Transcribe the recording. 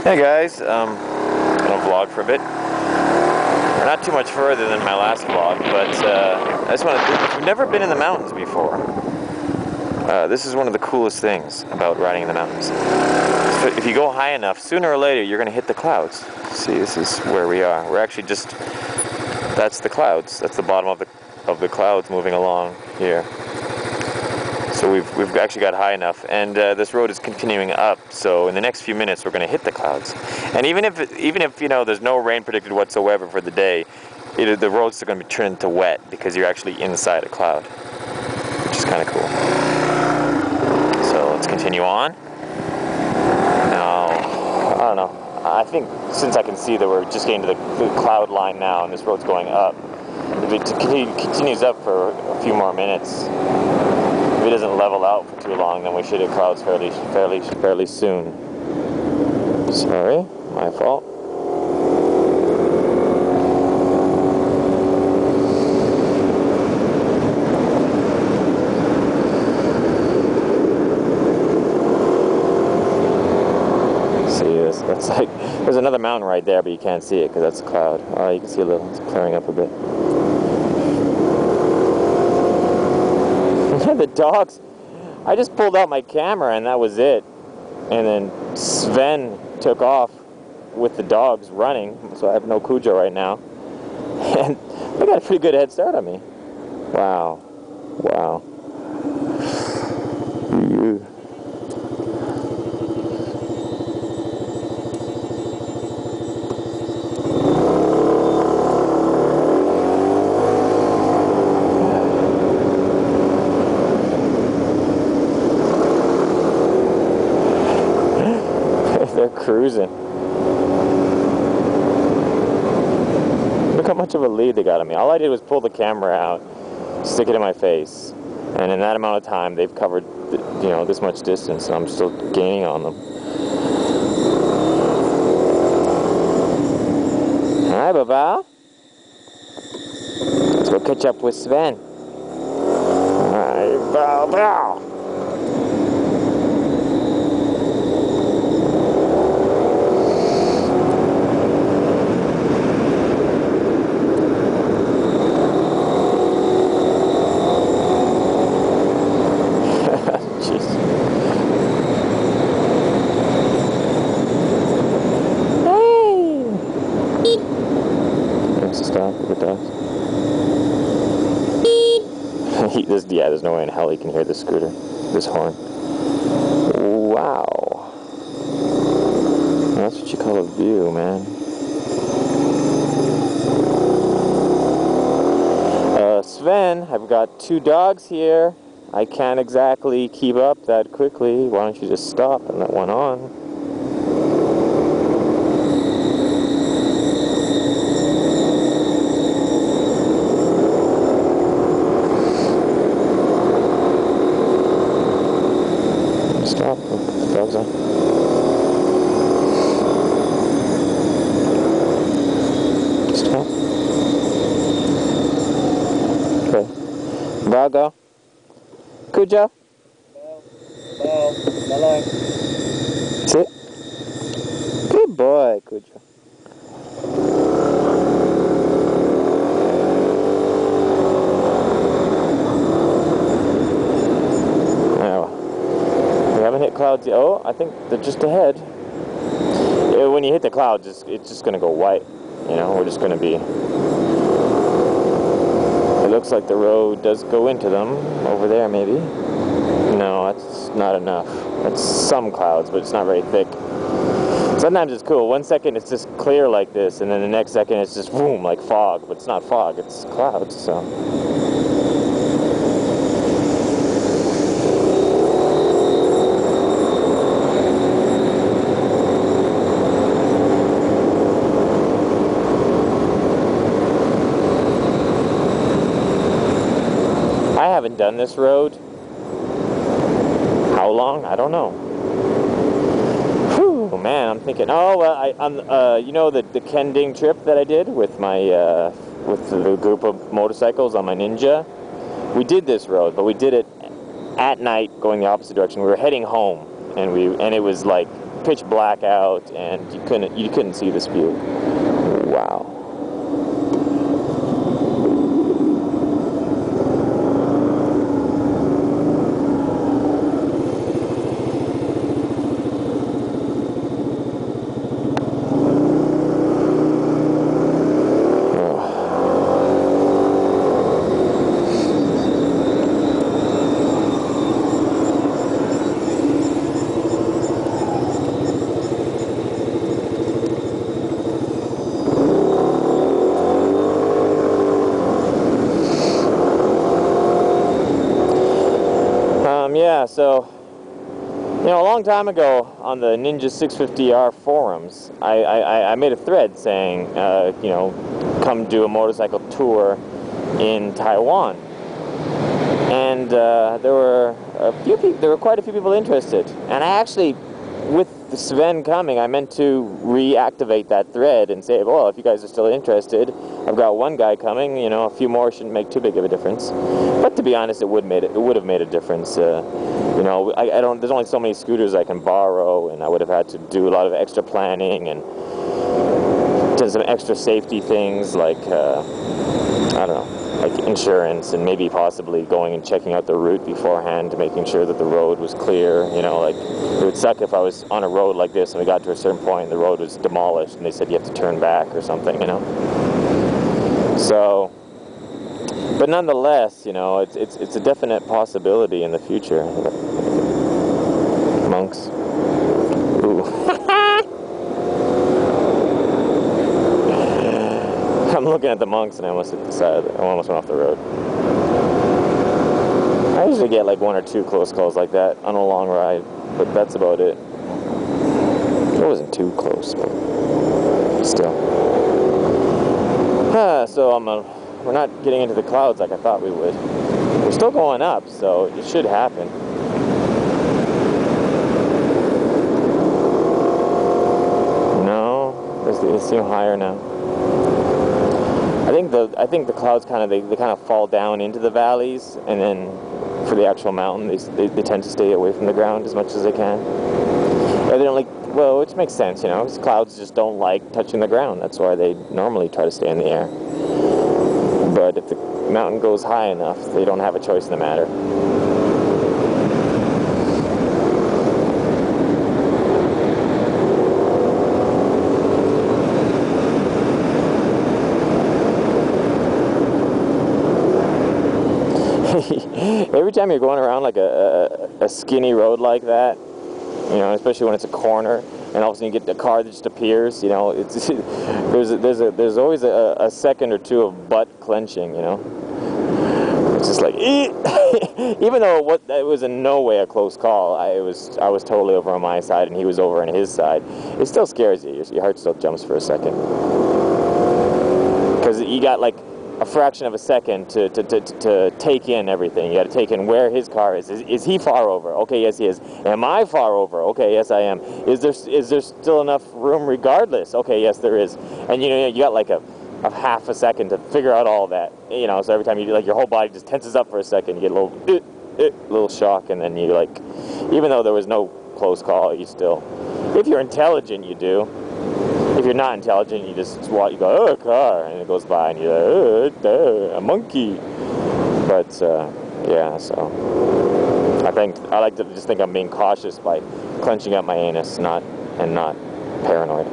Hey guys, I'm gonna vlog for a bit. Not too much further than my last vlog, but I just want to. If you've never been in the mountains before, this is one of the coolest things about riding in the mountains. So if you go high enough, sooner or later you're gonna hit the clouds. See, this is where we are. We're actually just. That's the clouds. That's the bottom of the clouds moving along here. So we've actually got high enough, and this road is continuing up. So in the next few minutes, we're going to hit the clouds. And even if you know there's no rain predicted whatsoever for the day, the roads are going to be turned to wet because you're actually inside a cloud, which is kind of cool. So let's continue on. Now I don't know. I think since I can see that we're just getting to the cloud line now, and this road's going up, if it continues up for a few more minutes. If it doesn't level out for too long, then we should hit clouds fairly soon. Sorry, my fault. See this? That's like there's another mountain right there, but you can't see it because that's a cloud. Oh, you can see a little. It's clearing up a bit. The dogs, I just pulled out my camera and that was it, and then Sven took off with the dogs running, so I have no Cujo right now, and they got a pretty good head start on me. Wow. They're cruising. Look how much of a lead they got on me. All I did was pull the camera out, stick it in my face, and in that amount of time they've covered, you know, this much distance, and I'm still gaining on them. Hi, Baba. Let's go catch up with Sven. Hi, Baba. Stop with the dogs. Yeah, there's no way in hell he can hear this scooter, this horn. Wow. That's what you call a view, man. Sven, I've got two dogs here. I can't exactly keep up that quickly. Why don't you just stop and let one on? Stop. Put the dogs on. Stop. Okay. Brago. Cujo. No. Sit. Good boy, Cujo. Hit clouds. Oh, I think they're just ahead. When you hit the clouds, it's just going to go white. You know, we're just going to be. It looks like the road does go into them over there, maybe. No, that's not enough. That's some clouds, but it's not very thick. Sometimes it's cool. 1 second it's just clear like this, and then the next second it's just boom, like fog. But it's not fog. It's clouds. So. I haven't done this road. How long? I don't know. Whew, man, I'm thinking. Oh well, you know the Kending trip that I did with my with the group of motorcycles on my Ninja. We did this road, but we did it at night going the opposite direction. We were heading home, and it was like pitch black out, and you couldn't see the spew. Wow. Yeah, so, you know, a long time ago on the Ninja 650R forums, I made a thread saying, you know, come do a motorcycle tour in Taiwan. And there were quite a few people interested. And I actually, with Sven coming, I meant to reactivate that thread and say, well, if you guys are still interested, I've got one guy coming, you know, a few more shouldn't make too big of a difference. But to be honest, it would have made a difference. You know, there's only so many scooters I can borrow, and I would have had to do a lot of extra planning and some extra safety things like, I don't know, like insurance, and maybe possibly going and checking out the route beforehand, making sure that the road was clear. You know, like, it would suck if I was on a road like this and we got to a certain point and the road was demolished and they said you have to turn back or something, you know. So, but nonetheless, you know, it's a definite possibility in the future. Monks. Ooh. I'm looking at the monks and I almost hit the side. I almost went off the road. I usually get like 1 or 2 close calls like that on a long ride, but that's about it. It wasn't too close, but still. So we're not getting into the clouds like I thought we would. We're still going up, so it should happen. No, they seem higher now. I think the clouds kind of fall down into the valleys, and then for the actual mountain, they tend to stay away from the ground as much as they can. Evidently, well, which makes sense, you know, because clouds just don't like touching the ground. That's why they normally try to stay in the air. But if the mountain goes high enough, they don't have a choice in the matter. Every time you're going around like a skinny road like that, you know, especially when it's a corner, and all of a sudden you get a car that just appears, you know, it's there's always a second or two of butt clenching, you know. It's just like, even though it was in no way a close call, I was totally over on my side and he was over on his side. It still scares you. Your heart still jumps for a second, because you got like a fraction of a second to take in everything. You got to take in where his car is. Is he far over? Okay, yes he is. Am I far over? Okay, yes I am. Is there still enough room regardless? Okay, yes there is. And you know, you got like a half a second to figure out all that. You know, so every time you do, like, your whole body just tenses up for a second. You get a little shock, and then you, like, even though there was no close call, you still, if you're intelligent, you do. If you're not intelligent, you just watch, you go, oh, a car, and it goes by, and you're like, oh, a monkey. But, yeah, so, I like to just think I'm being cautious by clenching up my anus, not paranoid.